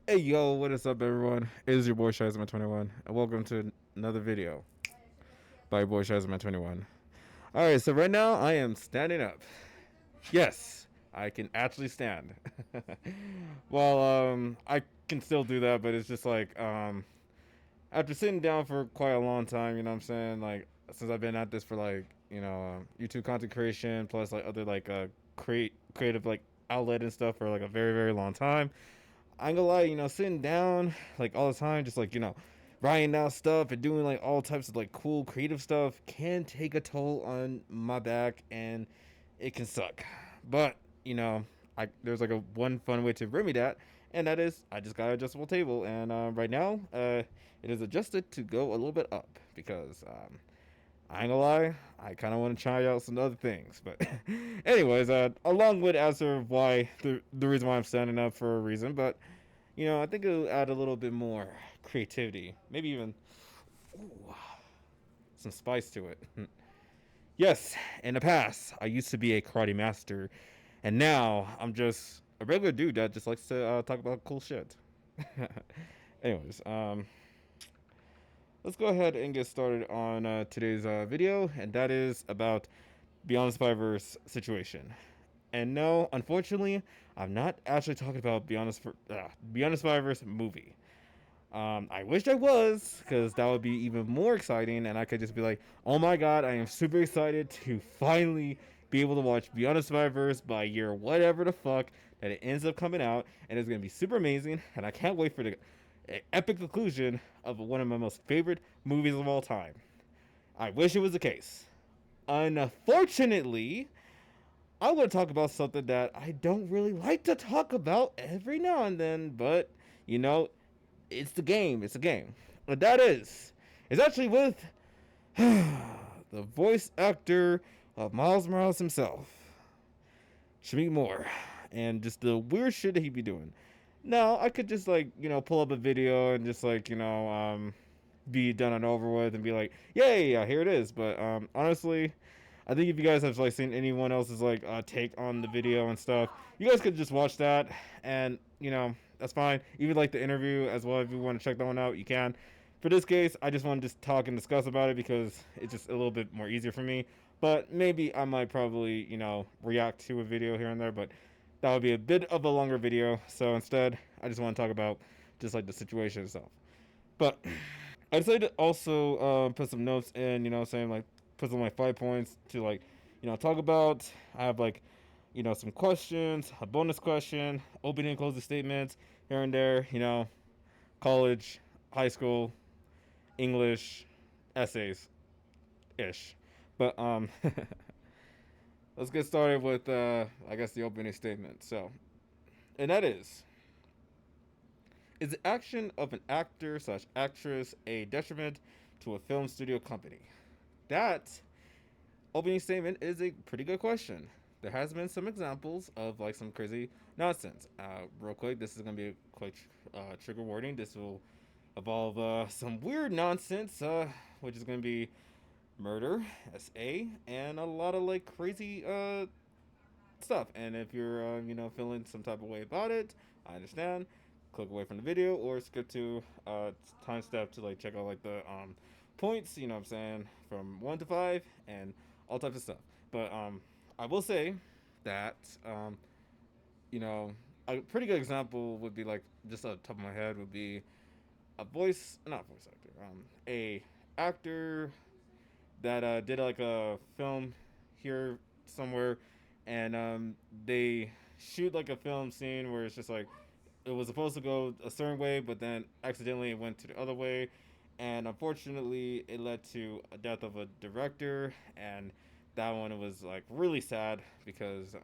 Hey yo, what is up everyone? It is your boy Shyzman 21 and welcome to another video by your boy Shyzman 21. Alright, so right now I am standing up. Yes, I can actually stand. Well, I can still do that, but it's just like after sitting down for quite a long time, you know what I'm saying? Like since I've been at this for like, YouTube content creation plus like other like creative like outlet and stuff for like a very very long time. I ain't gonna lie, sitting down like all the time, just like, writing down stuff and doing like all types of like cool creative stuff can take a toll on my back and it can suck. But, there's like a one fun way to remedy that, and that is I just got an adjustable table, and right now, it is adjusted to go a little bit up because I ain't gonna lie, I kind of want to try out some other things. But, anyways, a long way to answer why the reason why I'm standing up for a reason. But, I think it'll add a little bit more creativity, maybe even ooh, some spice to it. Yes, in the past, I used to be a karate master, and now I'm just a regular dude that just likes to talk about cool shit. Anyways, let's go ahead and get started on today's video, and that is about Beyond the Spider-Verse situation. And no, unfortunately, I'm not actually talking about Beyond the Spider-Verse movie. I wish I was, because that would be even more exciting, and I could just be like, oh my god, I am super excited to finally be able to watch Beyond the Spider-Verse by year whatever the fuck that it ends up coming out, and it's going to be super amazing, and I can't wait for the epic conclusion of one of my most favorite movies of all time. I wish it was the case. Unfortunately, I want to talk about something that I don't really like to talk about every now and then, but you know, it's the game. It's a game. But that is, it's actually with the voice actor of Miles Morales himself, Shameik Moore, and just the weird shit that he be doing. Now, I could just like pull up a video and just like be done and over with and be like, yay, yeah, here it is. But honestly, I think if you guys have like seen anyone else's like take on the video and stuff, you guys could just watch that, and that's fine. Even like the interview as well. If you want to check that one out, you can. For this case, I just want to just talk and discuss about it because it's just a little bit more easier for me. But maybe I might probably react to a video here and there, but that would be a bit of a longer video. So instead, I just want to talk about just like the situation itself. But I decided to also put some notes in, saying like put some like 5 points to like, talk about. I have like, some questions, a bonus question, opening and closing statements here and there, college, high school, English, essays ish. But let's get started with I guess the opening statement. So, and that is the action of an actor slash actress a detriment to a film studio company? That opening statement is a pretty good question. There has been some examples of like some crazy nonsense. Real quick, this is gonna be quite trigger warning. This will involve some weird nonsense, which is gonna be murder, SA, and a lot of like crazy stuff. And if you're feeling some type of way about it, I understand. Click away from the video or skip to time step to like check out like the points. You know what I'm saying, from 1 to 5 and all types of stuff. But I will say that you know a pretty good example would be like just off the top of my head would be a voice, not voice actor, a actor that did like a film here somewhere, and they shoot like a film scene where it's just like it was supposed to go a certain way, but then accidentally it went to the other way, and unfortunately it led to a death of a director, and that one was like really sad because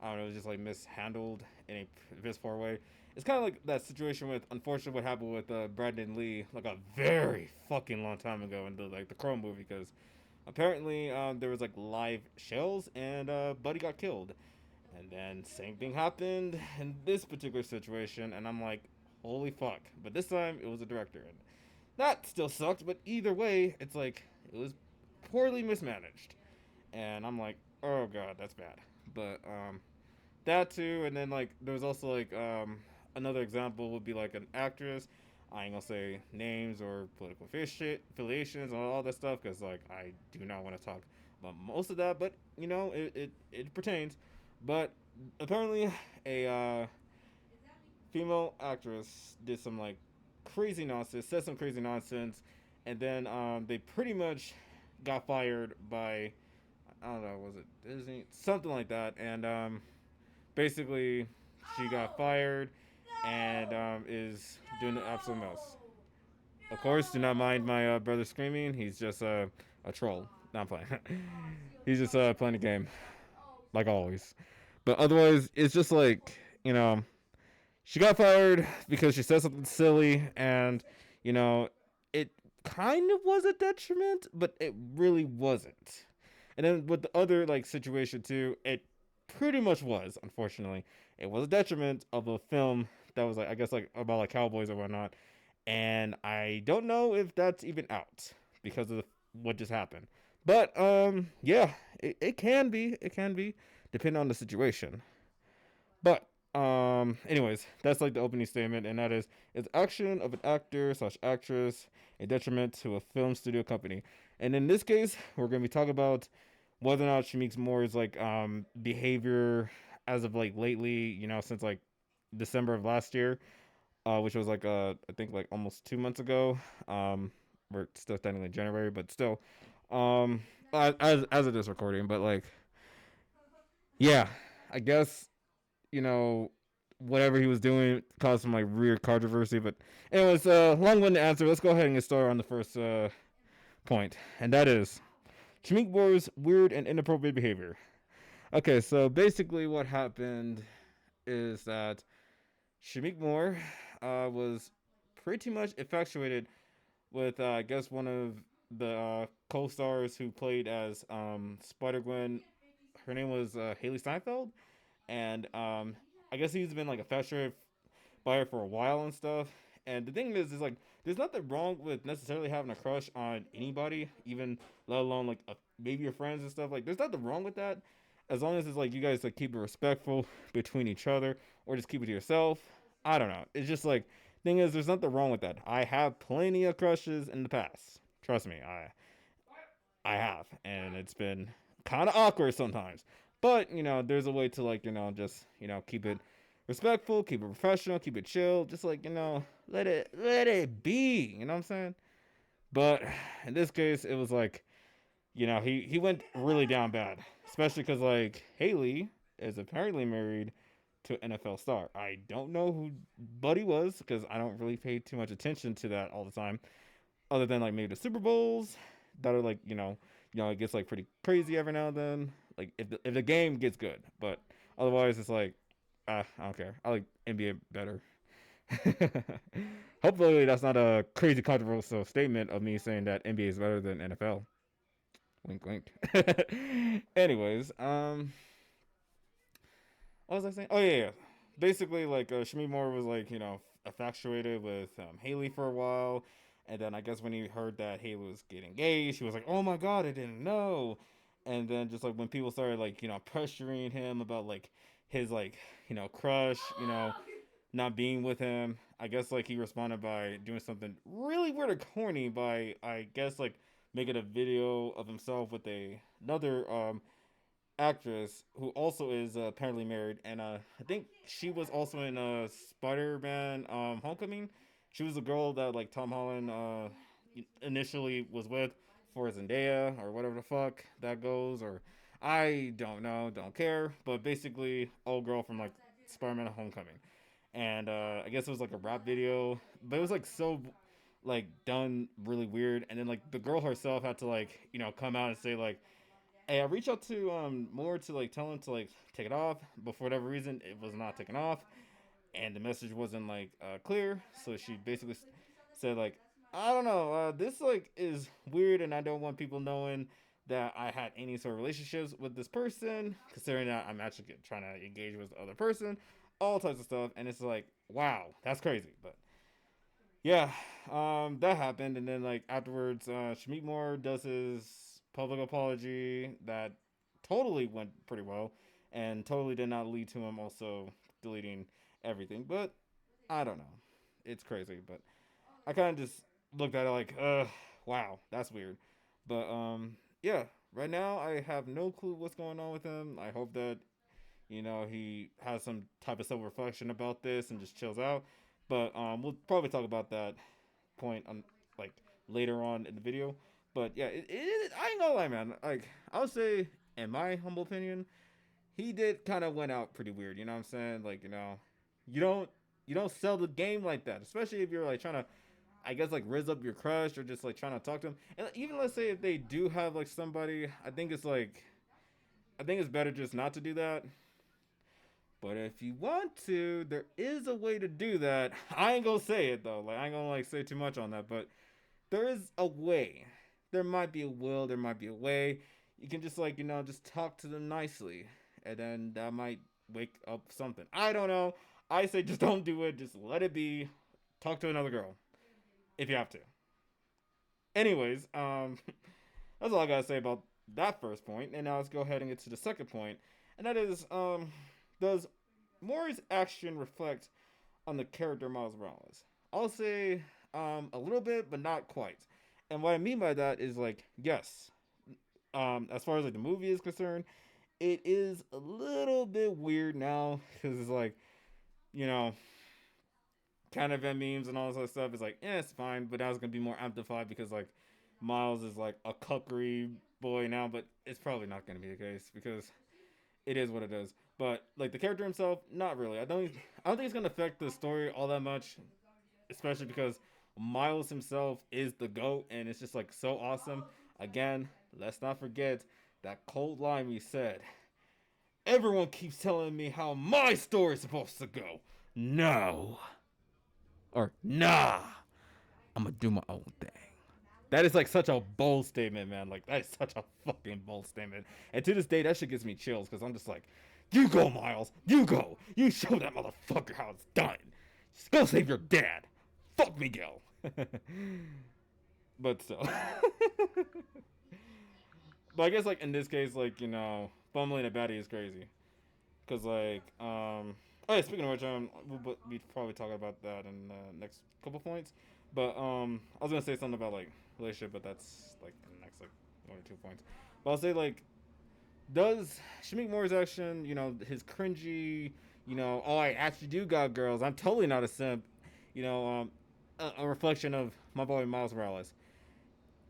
I don't know, it was just like mishandled in a piss poor way. It's kind of like that situation with, unfortunately, what happened with Brandon Lee like a very fucking long time ago in the Crow movie, because apparently there was like live shells and Buddy got killed, and then same thing happened in this particular situation, and I'm like, holy fuck! But this time it was a director, and that still sucked. But either way, it's like it was poorly mismanaged, and I'm like, oh god, that's bad. But that too, and then like there was also like another example would be like an actress. I ain't gonna say names or political affiliations and all that stuff because like I do not want to talk about most of that, but you know it pertains. But apparently, a female actress did some like crazy nonsense, said some crazy nonsense, and then they pretty much got fired by I don't know, was it Disney, something like that, and basically she got fired and is doing an absolute mess. Of course, do not mind my brother screaming. He's just a troll. Not playing. He's just playing the game, like always. But otherwise, it's just like you know, she got fired because she said something silly, and you know, it kind of was a detriment, but it really wasn't. And then with the other like situation too, it pretty much was. Unfortunately, it was a detriment of a film that was like I guess like about like cowboys or whatnot, and I don't know if that's even out because of what just happened. But yeah, it can be. It can be depending on the situation. But anyways, that's like the opening statement, and that is action of an actor slash actress a detriment to a film studio company. And in this case, we're gonna be talking about whether or not Shameik Moore's like behavior as of like lately, you know, since like December of last year, which was like I think like almost 2 months ago. We're still technically in January, but still, um, as of this recording, but like yeah, I guess you know, whatever he was doing caused some like weird controversy. But anyways, long-winded answer. Let's go ahead and get started on the first point, and that is Shameik Moore's weird and inappropriate behavior. Okay, so basically what happened is that Shameik Moore was pretty much infatuated with I guess one of the co-stars who played as Spider-Gwen. Her name was Haley Steinfeld, and I guess he's been like infatuated by her for a while and stuff. And the thing is like there's nothing wrong with necessarily having a crush on anybody, even let alone like maybe your friends and stuff. Like there's nothing wrong with that, as long as it's like you guys like keep it respectful between each other, or just keep it to yourself. I don't know. It's just like thing is there's nothing wrong with that. I have plenty of crushes in the past. Trust me, I have, and it's been kind of awkward sometimes. But you know, there's a way to like just keep it respectful, keep it professional, keep it chill. Just like let it be. You know what I'm saying? But in this case, it was like he went really down bad, especially because like Haley is apparently married to an NFL star. I don't know who Buddy was because I don't really pay too much attention to that all the time other than like maybe the Super Bowls that are like it gets like pretty crazy every now and then. Like if the game gets good, but otherwise it's like I don't care. I like NBA better. Hopefully that's not a crazy controversial statement of me saying that NBA is better than NFL. Wink, wink. Anyways, what was I saying? Oh yeah. Basically, like Shmi Moore was like infatuated with Haley for a while, and then I guess when he heard that Haley was getting engaged, he was like, "Oh my god, I didn't know." And then just like when people started like pressuring him about like his like crush, not being with him, I guess like he responded by doing something really weird or corny by I guess like making a video of himself with another actress who also is apparently married, and I think she was also in Spider-Man Homecoming. She was the girl that like Tom Holland initially was with for Zendaya or whatever the fuck that goes, or I don't know, don't care. But basically, old girl from like Spider-Man Homecoming, and I guess it was like a rap video, but it was like so like done really weird, and then like the girl herself had to like come out and say like, hey, I reached out to Moore to like tell him to like take it off, but for whatever reason it was not taken off, and the message wasn't like clear. So she basically said like, I don't know, this like is weird, and I don't want people knowing that I had any sort of relationships with this person, considering that I'm actually trying to engage with the other person, all types of stuff, and it's like, wow, that's crazy, but yeah, that happened, and then like afterwards, Shameik Moore does his public apology that totally went pretty well, and totally did not lead to him also deleting everything. But I don't know. It's crazy, but I kind of just looked at it like, wow, that's weird. But yeah. Right now, I have no clue what's going on with him. I hope that he has some type of self reflection about this and just chills out. But we'll probably talk about that point on like later on in the video. But yeah, I ain't gonna lie, man. Like I would say, in my humble opinion, he did kind of went out pretty weird. You know what I'm saying? Like you don't you don't sell the game like that, especially if you're like trying to, I guess, like rizz up your crush or just like trying to talk to him. And even let's say if they do have like somebody, I think it's better just not to do that. But if you want to, there is a way to do that. I ain't gonna say it though. Like I ain't gonna like say too much on that, but there is a way. There might be a will, there might be a way. You can just like, just talk to them nicely. And then that might wake up something. I don't know. I say just don't do it. Just let it be. Talk to another girl. If you have to. Anyways, that's all I gotta say about that first point. And now let's go ahead and get to the second point. And that is, does Mori's action reflect on the character Miles Morales? I'll say a little bit, but not quite. And what I mean by that is like, yes, as far as like the movie is concerned, it is a little bit weird now because it's like, you know, Canon Event memes and all this other stuff. It's like, yeah, it's fine, but now it's gonna be more amplified because like Miles is like a cuckery boy now, but it's probably not gonna be the case because it is what it is. But like the character himself, not really. I don't think it's gonna affect the story all that much, especially because Miles himself is the GOAT, and it's just like so awesome. Again, let's not forget that cold line we said. Everyone keeps telling me how my story's supposed to go. No. Or nah. I'm gonna do my own thing. That is like such a bold statement, man. Like that is such a fucking bold statement. And to this day, that shit gives me chills because I'm just like, you go, Miles. You go. You show that motherfucker how it's done. Just go save your dad. Fuck Miguel. But still. But I guess like in this case, like fumbling a baddie is crazy. Cause like oh yeah, speaking of which, we'll be probably talking about that in the next couple points. But I was gonna say something about like relationship, but that's like the next like 1 or 2 points. But I'll say like, does Shameik Moore's action, his cringy, oh I actually do got girls. I'm totally not a simp. A reflection of my boy Miles Morales.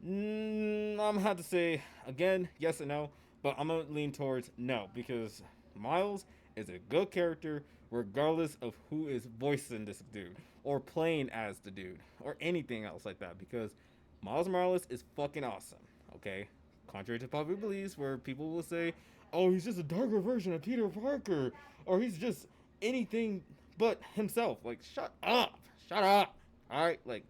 I'm gonna have to say again, yes and no, but I'm gonna lean towards no because Miles is a good character regardless of who is voicing this dude or playing as the dude or anything else like that because Miles Morales is fucking awesome. Okay, contrary to popular beliefs, where people will say, "Oh, he's just a darker version of Peter Parker," or he's just anything but himself. Like, shut up. All right, like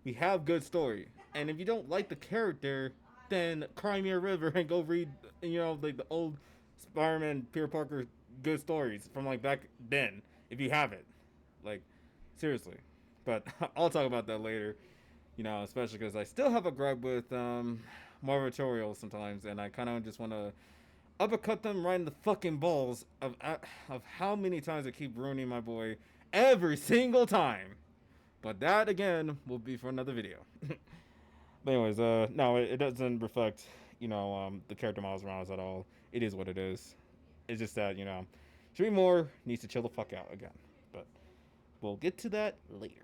we have good story. And if you don't like the character, then cry me a river and go read, like the old Spider-Man, Peter Parker good stories from like back then. If you have it, like seriously. But I'll talk about that later. Especially because I still have a gripe with Marvel tutorials sometimes, and I kind of just want to uppercut them right in the fucking balls of how many times I keep ruining my boy every single time. But that again will be for another video. But anyways, no, it doesn't reflect, the character Miles Morales at all. It is what it is. It's just that, Jimmy Moore needs to chill the fuck out again. But we'll get to that later.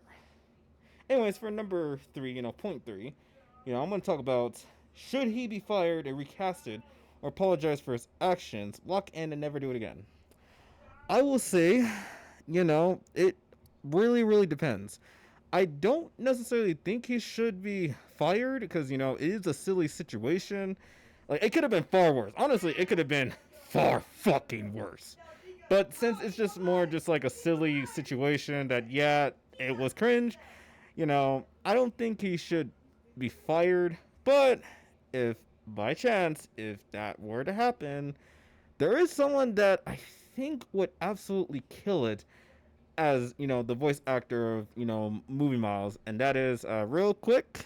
Anyways, for number 3, point 3, I'm gonna talk about should he be fired or recasted or apologize for his actions, lock in and never do it again. I will say, it really, really depends. I don't necessarily think he should be fired because, it is a silly situation. Like, it could have been far worse. Honestly, it could have been far fucking worse. But since it's just more just like a silly situation that, yeah, it was cringe, I don't think he should be fired. But if by chance, if that were to happen, there is someone that I think would absolutely kill it as the voice actor of Movie Miles, and that is real quick,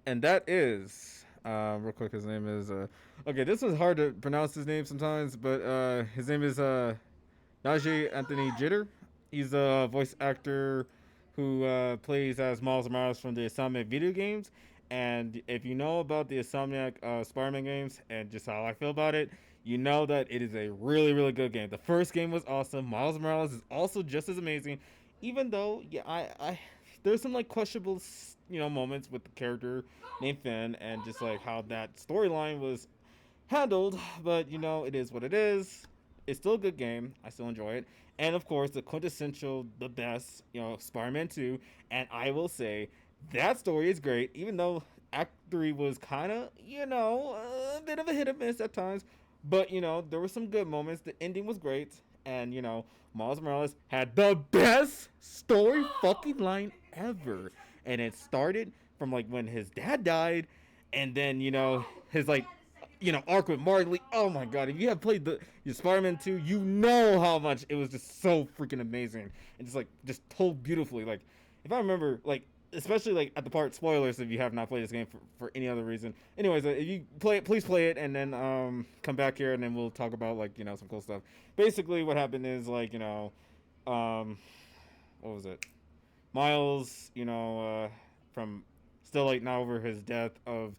and that is real quick. His name is okay. This was hard to pronounce his name sometimes, but his name is Najee Anthony Jitter. He's a voice actor who plays as Miles Morales from the Insomniac video games. And if you know about the Insomniac Spider-Man games and just how I feel about it, you know that it is a really, really good game. The first game was awesome. Miles Morales is also just as amazing, even though yeah, there's some like questionable moments with the character named Finn and just like how that storyline was handled, but it is what it is. It's still a good game. I still enjoy it. And of course, the quintessential, the best, Spider-Man 2. And I will say that story is great, even though Act 3 was kind of, a bit of a hit and miss at times. But, there were some good moments. The ending was great. And, Miles Morales had the best story fucking line ever. And it started from, like, when his dad died. And then, his, like, arc with Martin Lee. Oh my god, if you have played the Spider-Man 2, you know how much it was just so freaking amazing and just told beautifully. Like, if I remember, like, especially like at the part spoilers if you have not played this game for any other reason. Anyways, if you play it, please play it and then come back here and then we'll talk about like some cool stuff. Basically, what happened is like um, what was it? Miles, from still like now over his death of,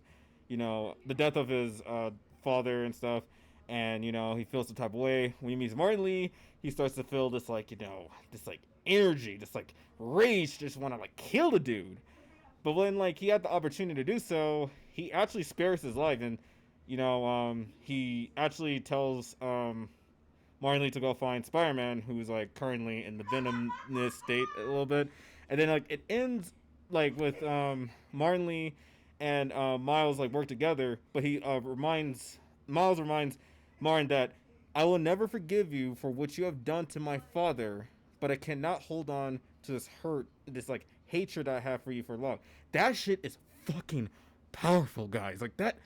the death of his father and stuff, and he feels some type of way. When he meets Martin Lee, he starts to feel this like this like energy, this like rage, just want to like kill the dude. But when like he had the opportunity to do so, he actually spares his life, and he actually tells Martin Lee to go find Spider-Man, who's like currently in the venomous state a little bit, and then like it ends like with Martin Lee and Miles like work together, but he reminds Martin that I will never forgive you for what you have done to my father, but I cannot hold on to this hurt, this like hatred I have for you for long. That shit is fucking powerful, guys. Like that.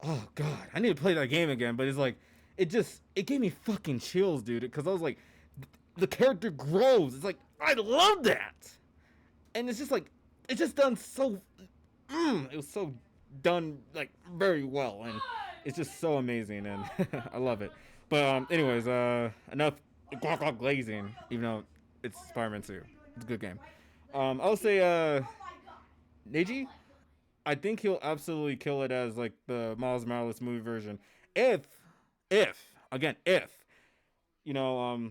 Oh god, I need to play that game again. But it's like it gave me fucking chills, dude. Because I was like, the character grows. It's like I love that, and it's just like it's just done so. It was so done like very well, and it's just so amazing, and I love it. But anyways, enough glazing. Even though it's Spider-Man 2, it's a good game. I'll say Neji. I think he'll absolutely kill it as like the Miles Morales movie version. If, if you know,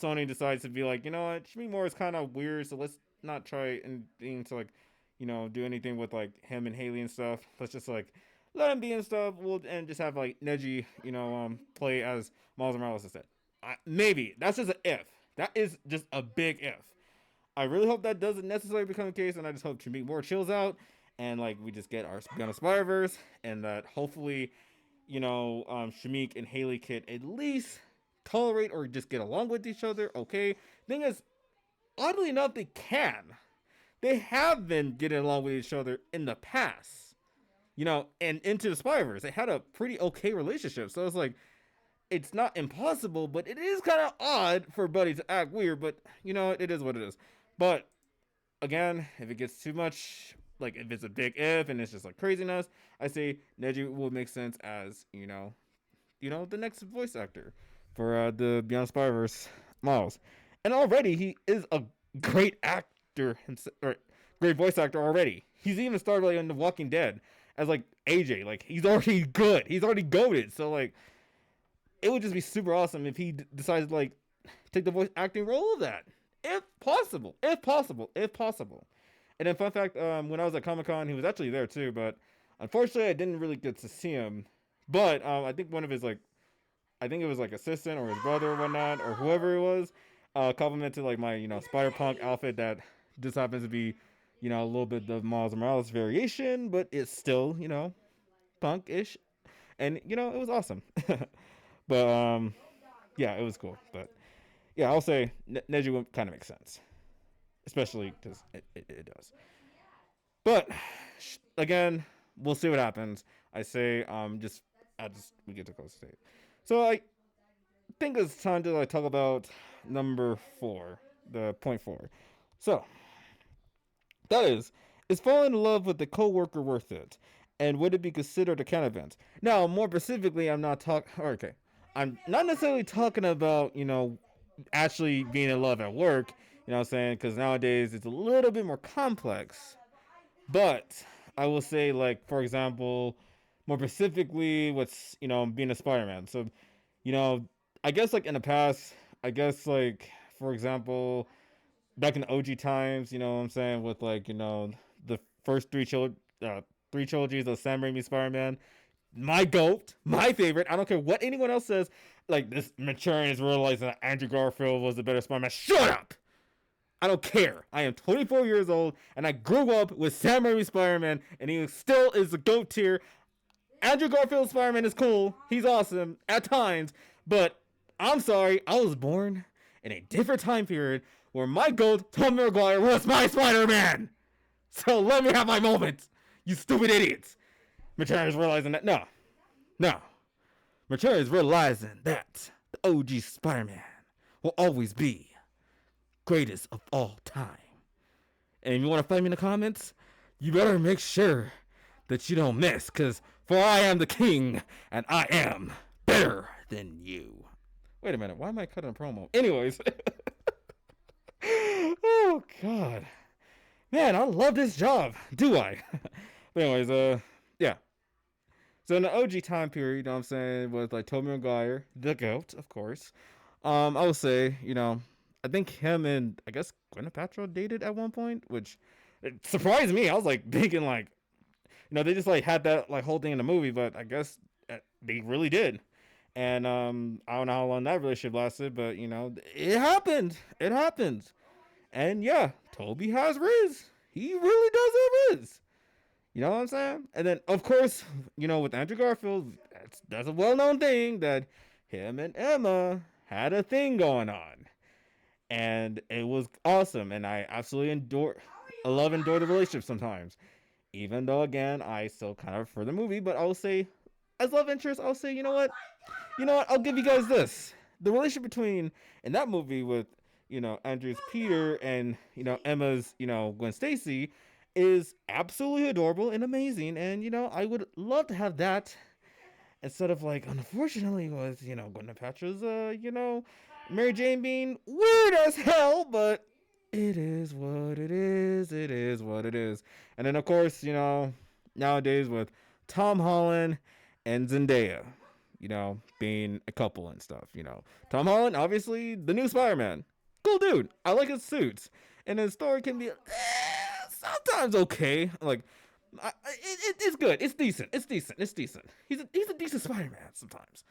Sony decides to be like, you know what, Shmi Moore is kind of weird, so let's not try anything to like, do anything with like him and Haley and stuff. Let's just like let him be and stuff. And just have like Neji, play as Miles Morales instead. Maybe that's just an if. That is just a big if. I really hope that doesn't necessarily become the case, and I just hope Shmi Moore chills out, and like we just get our Beyond the Spider Verse, and that hopefully, Shameik and Haley could at least tolerate or just get along with each other. Okay. Thing is, oddly enough, they can. They have been getting along with each other in the past. And Into the Spider Verse, they had a pretty okay relationship. So it's like, it's not impossible, but it is kind of odd for Buddy to act weird. But it is what it is. But again, if it gets too much, like if it's a big if and it's just like craziness, I say Neji will make sense as the next voice actor for the Beyond Spider-Verse Miles. And already he is a great actor himself, or great voice actor already. He's even started like in The Walking Dead as like AJ. Like he's already good. He's already goated. So like it would just be super awesome if he decides to like take the voice acting role of that. If possible. If possible. If possible. And then fun fact, when I was at Comic-Con, he was actually there too, but unfortunately I didn't really get to see him. But I think one of his like I think it was like assistant or his brother or whatnot or whoever it was, complimented like my Spider Punk outfit that just happens to be a little bit of Miles Morales variation, but it's still punk-ish, and it was awesome. But yeah, it was cool. But yeah, I'll say Neji would kind of make sense, especially because it does. But again, we'll see what happens. I say just as we get to close to state. So I think it's time to like talk about number 4, the point 4. So that is falling in love with the coworker worth it, and would it be considered a Canon Event? Now, more specifically, I'm not necessarily talking about actually being in love at work. You know what I'm saying? Because nowadays it's a little bit more complex. But I will say, like, for example, more specifically, what's, being a Spider-Man. So, you know, I guess, like, in the past, I guess, like, for example, back in the OG times, you know what I'm saying, with, like, the first three trilogies of Sam Raimi Spider-Man, my GOAT, my favorite. I don't care what anyone else says. Like, this maturing is realizing that Andrew Garfield was the better Spider-Man. Shut up! I don't care. I am 24 years old, and I grew up with Sam Raimi Spider-Man, and he still is the GOAT tier. Andrew Garfield Spider-Man is cool. He's awesome at times, but I'm sorry, I was born in a different time period where my GOAT, Tom Maguire, was my Spider-Man. So let me have my moment, you stupid idiots. Mature is realizing that no. Mature is realizing that the OG Spider-Man will always be greatest of all time. And if you want to find me in the comments, you better make sure that you don't miss, because for I am the king, and I am better than you. Wait a minute, why am I cutting a promo? Anyways. Oh, God. Man, I love this job. Do I? But anyways, yeah. So in the OG time period, you know what I'm saying, with like Tobey Maguire, the GOAT, of course. I would say, I think him and I guess Gwyneth Paltrow dated at one point, which it surprised me. I was like thinking like, they just like had that like whole thing in the movie, but I guess they really did. And I don't know how long that relationship lasted, but it happened. It happened. And yeah, Toby has rizz. He really does have rizz. You know what I'm saying? And then, of course, with Andrew Garfield, that's a well-known thing that him and Emma had a thing going on, and it was awesome. And I absolutely love and adore the relationship sometimes. Even though, again, I still kind of prefer the movie, but I'll say, as love interest, I'll say, you know what? I'll give you guys this: the relationship between in that movie with Andrew's Peter and Emma's Gwen Stacy is absolutely adorable and amazing, and I would love to have that instead of like unfortunately was Gwyneth Paltrow's Mary Jane being weird as hell, but it is what it is. It is what it is. And then of course nowadays with Tom Holland and Zendaya, being a couple and stuff. Tom Holland, obviously the new Spider-Man, cool dude. I like his suits, and his story can be sometimes okay. Like, it's good. It's decent. It's decent. It's decent. He's a decent Spider-Man sometimes,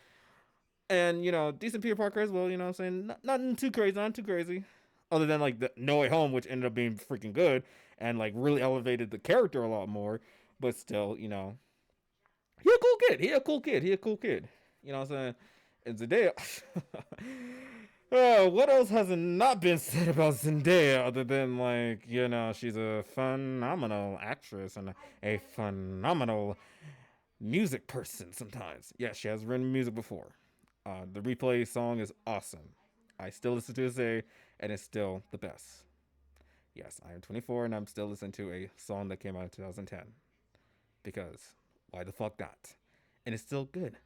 and decent Peter Parker as well. You know what I'm saying? Nothing too crazy. Not too crazy. Other than like the No Way Home, which ended up being freaking good and like really elevated the character a lot more. But still, he a cool kid. He a cool kid. He a cool kid. You know what I'm saying? And Zendaya. What else has not been said about Zendaya other than like she's a phenomenal actress and a phenomenal music person sometimes. Yeah, she has written music before. The replay song is awesome. I still listen to it today, and it's still the best. Yes, I am 24 and I'm still listening to a song that came out in 2010 because why the fuck not? And it's still good.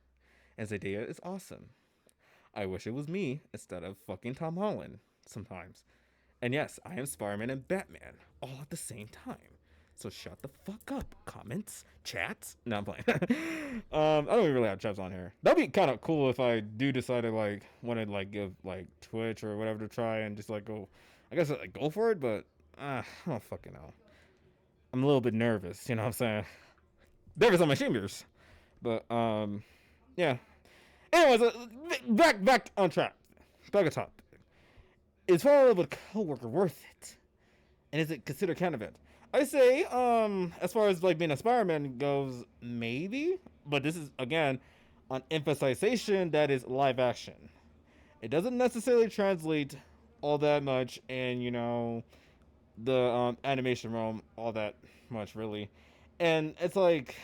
And Zendaya is awesome. I wish it was me instead of fucking Tom Holland sometimes. And yes, I am Spider-Man and Batman all at the same time. So shut the fuck up. Comments? Chats? No, I'm playing. I don't even really have chats on here. That'd be kind of cool if I do decide to like want to like give like Twitch or whatever to try and just like go. I guess like go for it, but I don't fucking know. I'm a little bit nervous. You know what I'm saying? Nervous on my shoulders. But yeah. Anyways, back on track. Back on top. Is falling in love with a coworker worth it? And is it considered Canon Event? I say, as far as like being a Spider-Man goes, maybe. But this is again an emphasization that is live action. It doesn't necessarily translate all that much in the animation realm all that much really. And it's like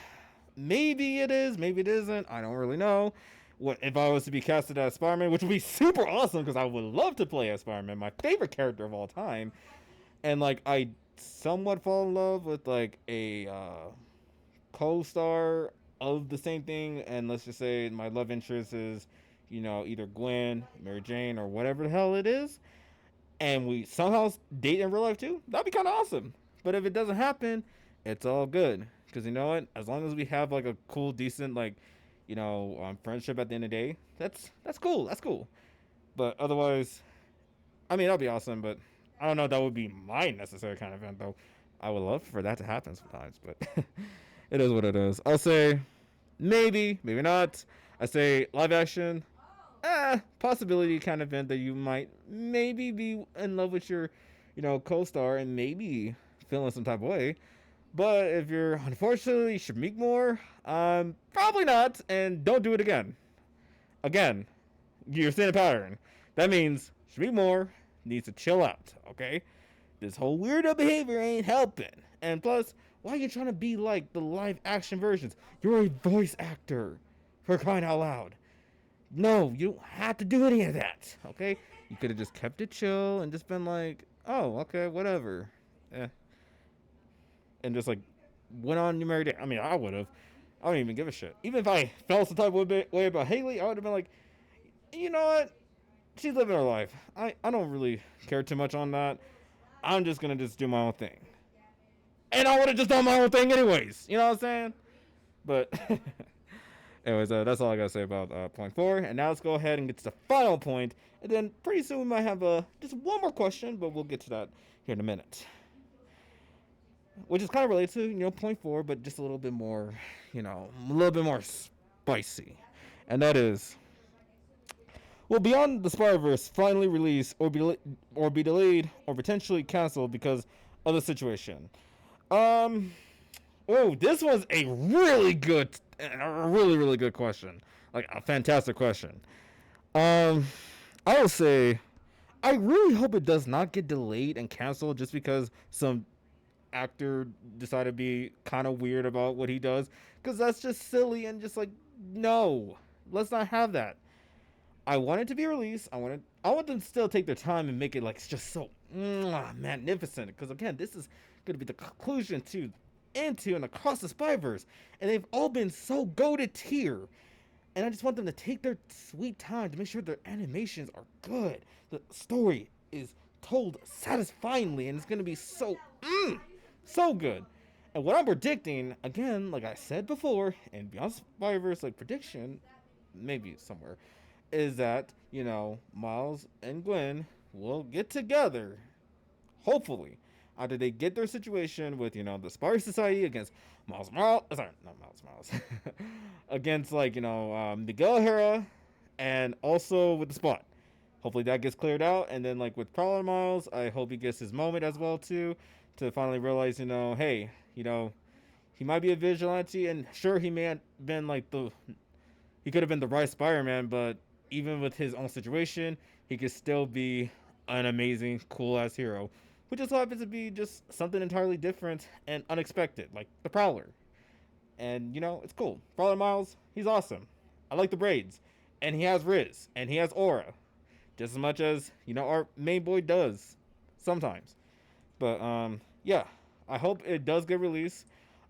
maybe it is, maybe it isn't. I don't really know. What if I was to be casted as Spider-Man, which would be super awesome because I would love to play as Spider-Man, my favorite character of all time. And like I somewhat fall in love with like a co-star of the same thing, and let's just say my love interest is either Gwen, Mary Jane, or whatever the hell it is, and we somehow date in real life too, that'd be kind of awesome. But if it doesn't happen, it's all good. Because you know what? As long as we have like a cool, decent, like, friendship at the end of the day, that's cool. That's cool. But otherwise, I mean, that'd be awesome. But I don't know if that would be my necessary kind of event, though. I would love for that to happen sometimes, but it is what it is. I'll say maybe, maybe not. I say live action, possibility kind of event that you might maybe be in love with your, co-star and maybe feeling some type of way. But if you're unfortunately Shameik more, probably not, and don't do it again. Again, you're seeing a pattern. That means Shameik more needs to chill out, okay? This whole weirdo behavior ain't helping. And plus, why are you trying to be like the live action versions? You're a voice actor, for crying out loud. No, you don't have to do any of that, okay? You could have just kept it chill and just been like, oh, okay, whatever. Eh. And just like went on your merry day. I mean, I would have. I don't even give a shit. Even if I felt some type of way about Haley, I would have been like, you know what? She's living her life. I don't really care too much on that. I'm just gonna just do my own thing. And I would have just done my own thing anyways. You know what I'm saying? But anyways, that's all I gotta say about point 4. And now let's go ahead and get to the final point. And then pretty soon we might have just one more question, but we'll get to that here in a minute. Which is kind of related to, point 4, but just a little bit more, a little bit more spicy. And that is, will Beyond the Spider-Verse finally release or be delayed or potentially canceled because of the situation? Oh, this was a really good question. Like a fantastic question. I will say, I really hope it does not get delayed and canceled just because some actor decided to be kind of weird about what he does, because that's just silly and just like, no, let's not have that. I want it to be released. I want them to still take their time and make it like just so magnificent, because again, this is going to be the conclusion to Into and Across the Spider-Verse, and they've all been so goated tier, and I just want them to take their sweet time to make sure their animations are good, the story is told satisfyingly, and it's going to be so good. And what I'm predicting, again, like I said before, and Beyond Spider-Verse, like prediction, maybe somewhere, is that, Miles and Gwen will get together, hopefully, after they get their situation with, the Spider Society against Miles Morales, sorry, not Miles Morales, against, like, Miguel O'Hara, and also with the Spot. Hopefully that gets cleared out, and then, like, with Prowler Miles, I hope he gets his moment as well, too, to finally realize, hey, he might be a vigilante, and sure, he may have been, like, he could have been the right Spider-Man, but even with his own situation, he could still be an amazing, cool-ass hero, who just happens to be just something entirely different and unexpected, like the Prowler. And, it's cool. Prowler Miles, he's awesome. I like the braids. And he has rizz. And he has aura. Just as much as, our main boy does. Sometimes. But, yeah. I hope it does get released.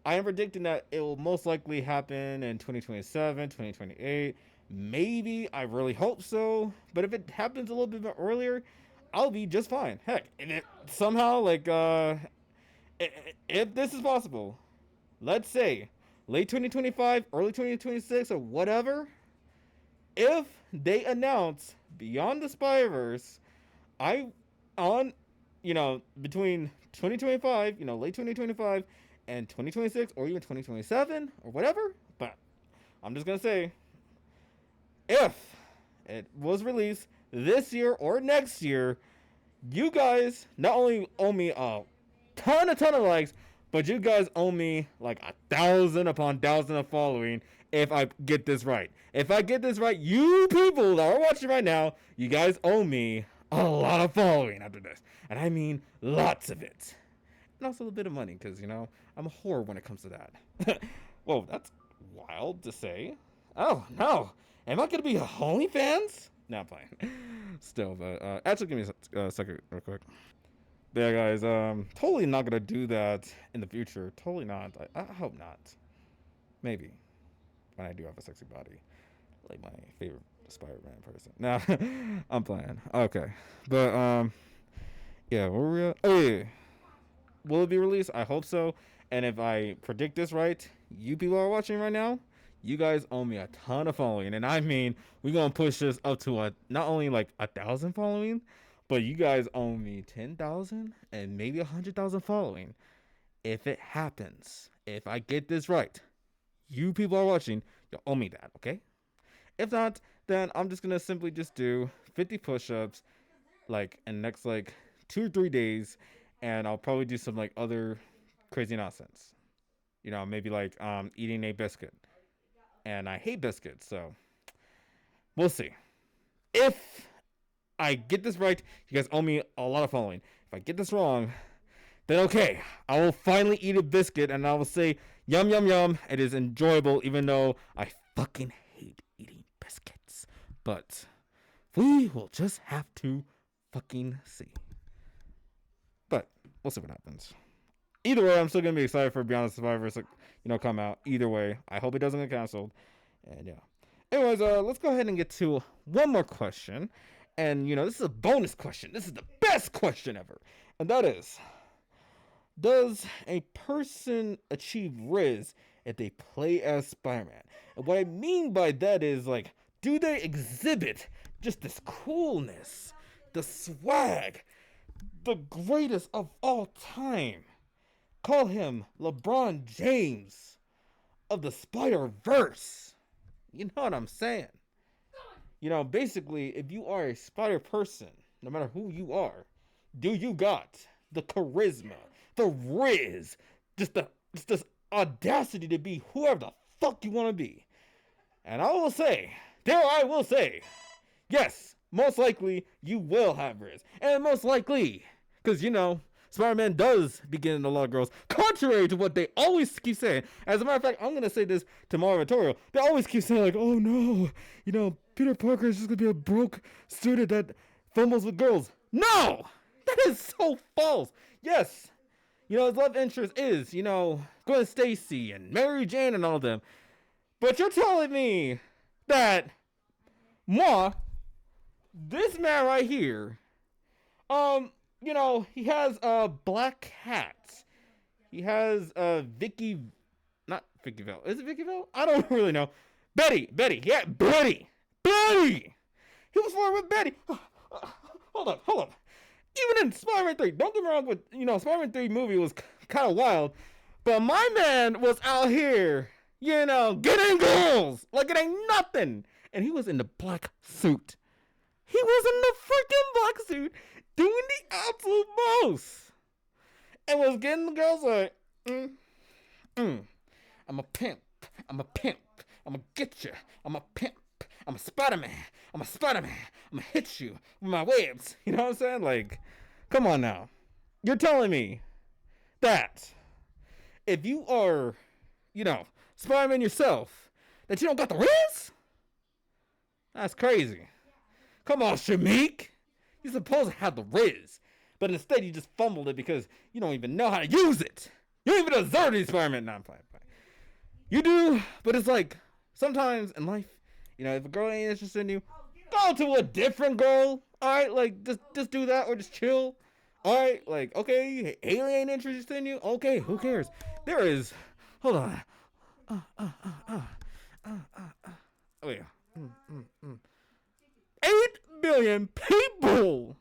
I am predicting that it will most likely happen in 2027, 2028. Maybe. I really hope so. But if it happens a little bit earlier, I'll be just fine. Heck, if it somehow, like, if this is possible, let's say late 2025, early 2026, or whatever, if they announce Beyond the Spider-Verse, between 2025, late 2025 and 2026, or even 2027, or whatever, but I'm just gonna say, if it was released this year or next year, you guys not only owe me a ton of likes, but you guys owe me like 1,000 upon 1,000 of following if I get this right. If I get this right, you people that are watching right now, you guys owe me a lot of following after this. And I mean lots of it. And also a bit of money, because, I'm a whore when it comes to that. Whoa, that's wild to say. Oh, no. Am I going to be a OnlyFans? No, I'm playing. Still, but actually, give me a second real quick. But yeah, guys, totally not gonna do that in the future. Totally not. I hope not. Maybe when I do have a sexy body, like my favorite Spider-Man person. Nah, I'm playing. Okay, but yeah, where were we at? Oh yeah, will it be released? I hope so. And if I predict this right, you people are watching right now. You guys owe me a ton of following, and I mean we're gonna push this up to a not only like 1,000 following, but you guys owe me 10,000 and maybe 100,000 following. If it happens, if I get this right, you people are watching, you owe me that, okay? If not, then I'm just gonna simply just do 50 push-ups, like in the next like 2 or 3 days, and I'll probably do some like other crazy nonsense. Maybe like eating a biscuit, and I hate biscuits, so we'll see. If I get this right, you guys owe me a lot of following. If I get this wrong, then okay, I will finally eat a biscuit and I will say, yum, yum, yum. It is enjoyable, even though I fucking hate eating biscuits. But we will just have to fucking see. But we'll see what happens. Either way, I'm still going to be excited for Beyond the Survivor to, come out. Either way, I hope it doesn't get canceled. And yeah. Anyways, let's go ahead and get to one more question. And, this is a bonus question. This is the best question ever. And that is, does a person achieve rizz if they play as Spider-Man? And what I mean by that is, like, do they exhibit just this coolness, the swag, the greatest of all time? Call him LeBron James of the Spider-Verse. You know what I'm saying? Basically, if you are a spider person, no matter who you are, do you got the charisma, the rizz, just this audacity to be whoever the fuck you want to be? And I will say, yes, most likely you will have rizz. And most likely, because, Spider-Man does begin a lot of girls, contrary to what they always keep saying. As a matter of fact, I'm going to say this to Marvel Editorial. They always keep saying, like, oh no, Peter Parker is just going to be a broke student that fumbles with girls. No! That is so false. Yes, his love interest is, Gwen Stacy and Mary Jane and all of them. But you're telling me that, this man right here, he has Black Cat. He has not Vicky Vale. Is it Vicky Vale? I don't really know. Betty. Yeah, Betty. He was flirting with Betty. Hold up. Even in Spider-Man 3, don't get me wrong with, Spider-Man 3 movie was kind of wild, but my man was out here, getting girls like it ain't nothing. And he was in the black suit. He was in the freaking black suit doing the absolute most. And was getting the girls like, I'm a pimp. I'm gonna get you. I'm a pimp. I'm a Spider-Man. I'm gonna hit you with my webs. You know what I'm saying? Like, come on now. You're telling me that if you are, Spider-Man yourself, that you don't got the rizz? That's crazy. Come on, Shameik. You're supposed to have the rizz. But instead, you just fumbled it because you don't even know how to use it. You don't even deserve to be Spider-Man. No, I'm playing. You do, but it's like, sometimes in life, if a girl ain't interested in you, go to a different girl. Alright, like, just do that or just chill. Alright, like, okay, Haley ain't interested in you. Okay, who cares? There is, hold on. Oh, yeah. 8 billion people.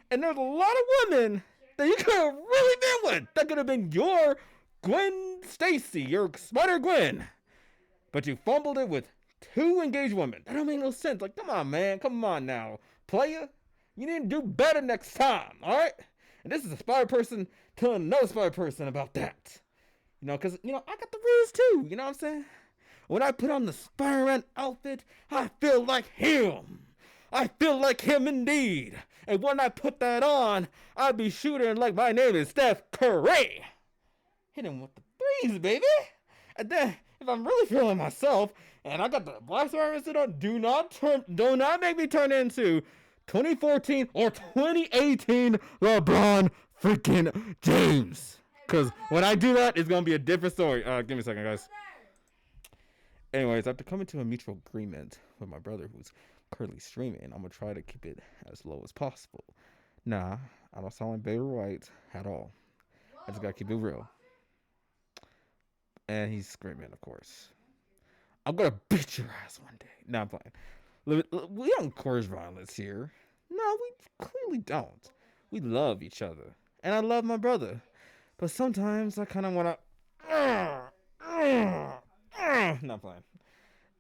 And there's a lot of women that you could have really been with. That could have been your Gwen Stacy, your Spider-Gwen. But you fumbled it with 2 engaged women. That don't make no sense. Like, come on, man. Come on now. Player, you need to do better next time, alright? And this is a Spider person telling another Spider person about that. Because, I got the rizz too. You know what I'm saying? When I put on the Spider-Man outfit, I feel like him. I feel like him indeed. And when I put that on, I'll be shooting like my name is Steph Curry. Hit him with the threes, baby. And then, if I'm really feeling myself, and I got the black Spider-Man suit on, do not make me turn into 2014 or 2018 LeBron freaking James. Because when I do that, it's going to be a different story. Give me a second, guys. Anyways, I have to come into a mutual agreement with my brother who's currently streaming, I'm gonna try to keep it as low as possible. Nah, I don't sound like Baby White at all. I just gotta keep it real. And he's screaming, of course. I'm gonna beat your ass one day. Nah, I'm playing. We don't encourage violence here. No, we clearly don't. We love each other. And I love my brother. But sometimes I kind of want to. Not playing.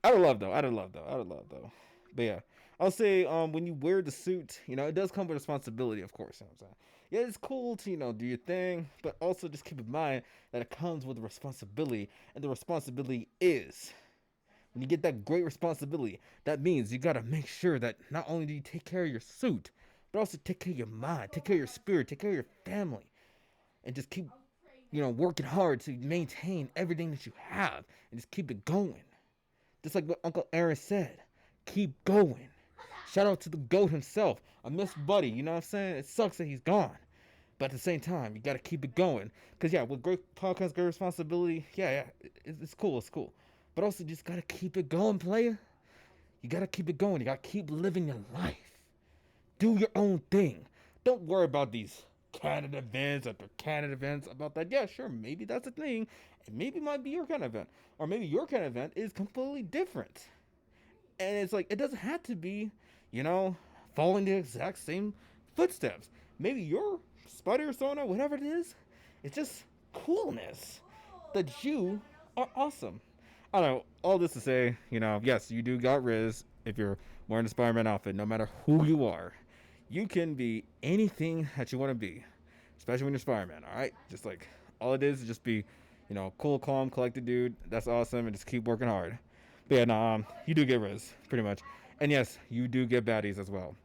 Out of love, though. Out of love, though. Out of love, though. But yeah. I'll say when you wear the suit, it does come with responsibility, of course. You know what I'm saying? Yeah, it's cool to, do your thing. But also just keep in mind that it comes with responsibility. And the responsibility is when you get that great responsibility, that means you gotta make sure that not only do you take care of your suit, but also take care of your mind, take care of your spirit, take care of your family, and just keep, working hard to maintain everything that you have, and just keep it going. Just like what Uncle Aaron said, keep going. Shout out to the GOAT himself. I miss Buddy. You know what I'm saying? It sucks that he's gone. But at the same time, you gotta keep it going. Cause yeah, with great podcast, great responsibility. Yeah, it's cool. It's cool. But also, just gotta keep it going, player. You gotta keep it going. You gotta keep living your life. Do your own thing. Don't worry about these Canon events after Canon events. About that, yeah, sure, maybe that's a thing, and maybe it might be your Canon event, or maybe your Canon event is completely different. And it's like it doesn't have to be, following the exact same footsteps. Maybe your spider persona, whatever it is, it's just coolness that you are awesome. I don't know. All this to say, yes, you do got rizz if you're wearing a Spider-Man outfit, no matter who you are. You can be anything that you want to be, especially when you're Spider-Man, all right? Just like, all it is just be, cool, calm, collected dude. That's awesome, and just keep working hard. But yeah, no, you do get rizz, pretty much. And yes, you do get baddies as well.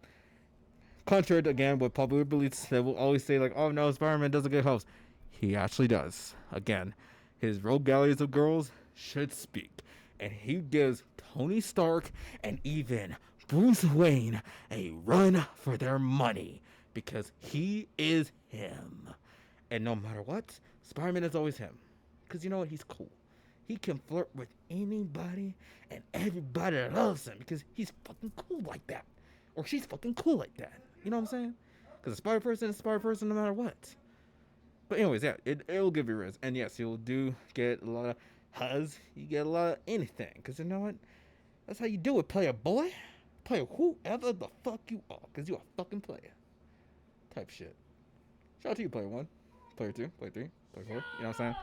Contrary to, again, with popular beliefs that will always say, like, oh no, Spider-Man doesn't get hoes. He actually does. Again, his rogue galleries of girls should speak. And he gives Tony Stark and even Bruce Wayne a run for their money. Because he is him. And no matter what, Spider-Man is always him. Because you know what? He's cool. He can flirt with anybody and everybody loves him because he's fucking cool like that. Or she's fucking cool like that. You know what I'm saying? Because a Spider person is a Spider person no matter what. But anyways, yeah, it'll give you rizz. And yes, you'll do get a lot of huzz. You get a lot of anything. Because you know what? That's how you do it, player boy. Player whoever the fuck you are. Because you're a fucking player. Type shit. Shout out to you, player 1. Player 2. Player 3. Player 4. You know what I'm saying?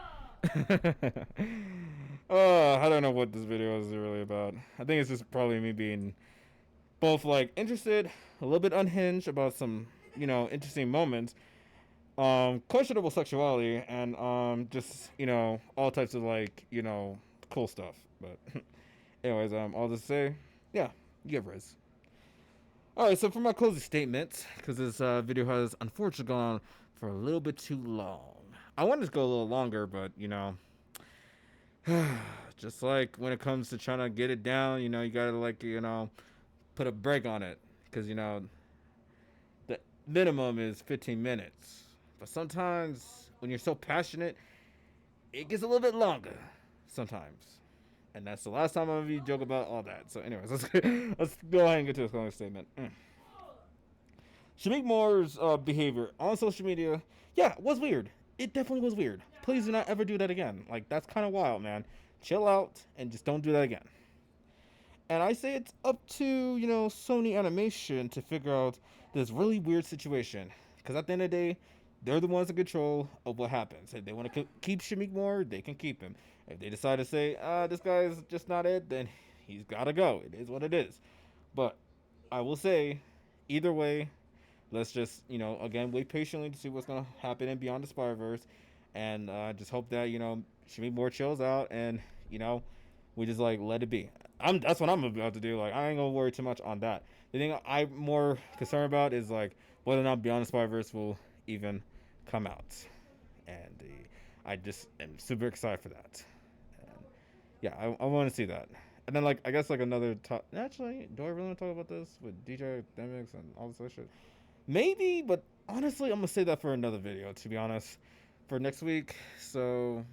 I don't know what this video is really about. I think it's just probably me being both like interested, a little bit unhinged about some, interesting moments, questionable sexuality, and just, all types of like, cool stuff. But anyways, all this to say, yeah, you get rizz. Alright, so for my closing statements, because this video has unfortunately gone on for a little bit too long. I wanted to go a little longer, but, just like when it comes to trying to get it down, you gotta, like, put a break on it. Because, the minimum is 15 minutes. But sometimes, when you're so passionate, it gets a little bit longer. Sometimes. And that's the last time I'm going to joke about all that. So, anyways, let's go ahead and get to his closing statement. Shameik Moore's behavior on social media, yeah, was weird. It definitely was weird. Please do not ever do that again. Like, that's kind of wild, man. Chill out and just don't do that again. And I say it's up to, Sony Animation to figure out this really weird situation. Because at the end of the day, they're the ones in control of what happens. If they want to keep Shameik Moore, they can keep him. If they decide to say, this guy's just not it, then he's got to go. It is what it is. But I will say, either way, let's just, again, wait patiently to see what's going to happen in Beyond the Spider-Verse. And just hope that, Shameik Moore chills out and, we just, like, let it be. That's what I'm about to do. Like, I ain't going to worry too much on that. The thing I'm more concerned about is, like, whether or not Beyond the Spider-Verse will even come out. And I just am super excited for that. And yeah, I want to see that. And then, like, I guess, like, another top. Actually, do I really want to talk about this with DJ Academics and all this other shit? Maybe, but honestly, I'm going to save that for another video, to be honest, for next week. So,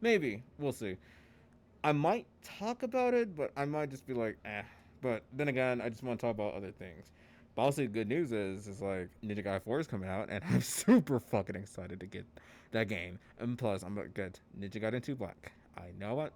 maybe. We'll see. I might talk about it, but I might just be like, But then again, I just want to talk about other things. But also, the good news is like Ninja Gaiden 4 is coming out, and I'm super fucking excited to get that game. And plus, I'm gonna get Ninja Gaiden 2 Black. I know what.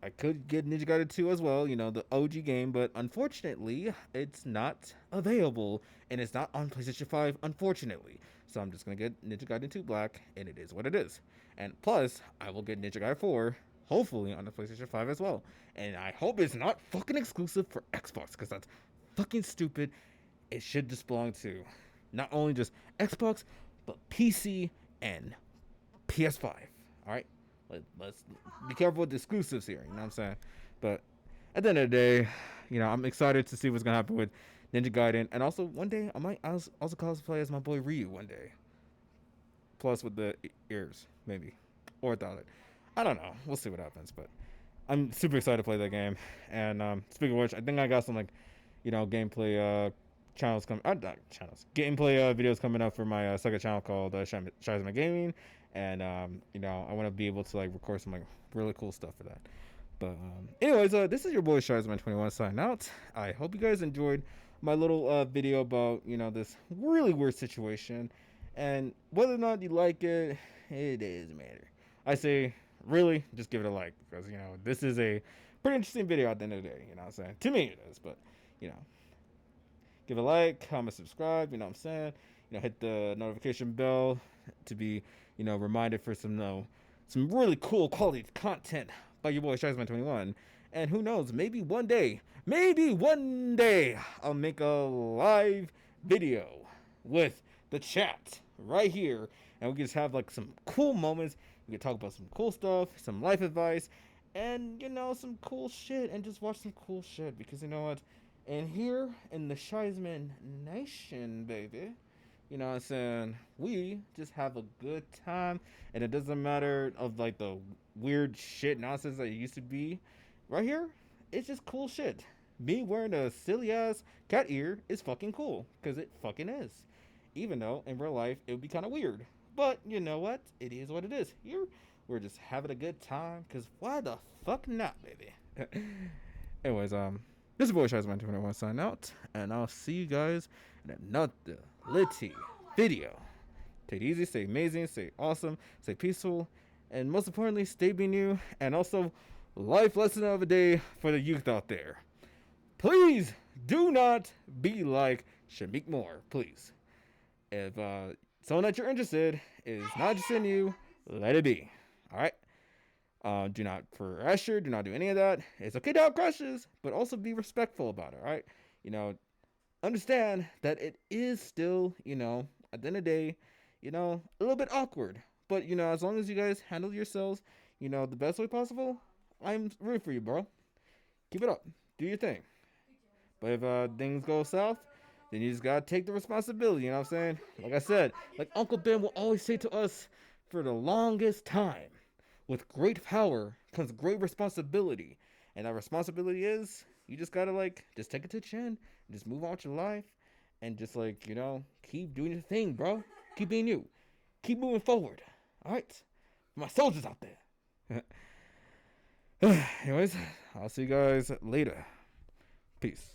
I could get Ninja Gaiden 2 as well, the OG game, but unfortunately, it's not available, and it's not on PlayStation 5, unfortunately. So I'm just gonna get Ninja Gaiden 2 Black, and it is what it is. And plus, I will get Ninja Gaiden 4, hopefully on the PlayStation 5 as well. And I hope it's not fucking exclusive for Xbox, because that's fucking stupid. It should just belong to not only just Xbox, but PC and PS5. All right, let's be careful with the exclusives here. You know what I'm saying? But at the end of the day, I'm excited to see what's gonna happen with Ninja Gaiden, and also one day I might also cosplay as my boy Ryu one day. Plus with the ears, maybe, or without it. I don't know. We'll see what happens, but I'm super excited to play that game. And speaking of which, I think I got some gameplay channels coming. Not channels, gameplay videos coming up for my second channel called Shyzman Gaming, and I want to be able to record some really cool stuff for that. But anyways, this is your boy Shyzman21 signing out. I hope you guys enjoyed my little video about this really weird situation, and whether or not you like it, it doesn't matter. I say really just give it a like, because this is a pretty interesting video at the end of the day. You know what I'm saying? To me it is, but you know give a like, comment, subscribe, you know what I'm saying? Hit the notification bell to be, reminded for some really cool quality content by your boy Shyzman21. And who knows, maybe one day, I'll make a live video with the chat right here. And we can just have some cool moments. We can talk about some cool stuff, some life advice, and some cool shit, and just watch some cool shit. Because you know what? And here in the Shyzman Nation, baby, you know what I'm saying, we just have a good time, and it doesn't matter of the weird shit nonsense that it used to be. Right here, it's just cool shit. Me wearing a silly ass cat ear is fucking cool, because it fucking is. Even though in real life it would be kind of weird. But you know what? It is what it is. Here, we're just having a good time, because why the fuck not, baby? Anyways, this is your boy Shyzman21 signing out, and I'll see you guys in another litty video. Take it easy, stay amazing, stay awesome, stay peaceful, and most importantly, stay being you. And also, life lesson of the day for the youth out there: please do not be like Shameik Moore. Please, if someone that you're interested is not interested in you, let it be. All right. Do not pressure. Do not do any of that. It's okay to have crushes, but also be respectful about it. All right. Understand that it is still, at the end of the day, a little bit awkward. But as long as you guys handle yourselves, the best way possible, I'm rooting for you, bro. Keep it up. Do your thing. But if things go south, then you just gotta take the responsibility. You know what I'm saying? Like I said, like Uncle Ben will always say to us for the longest time. With great power comes great responsibility. And that responsibility is, you just gotta just take it to the chin, and just move on with your life, and just keep doing your thing, bro. Keep being you. Keep moving forward. Alright? My soldiers out there. Anyways, I'll see you guys later. Peace.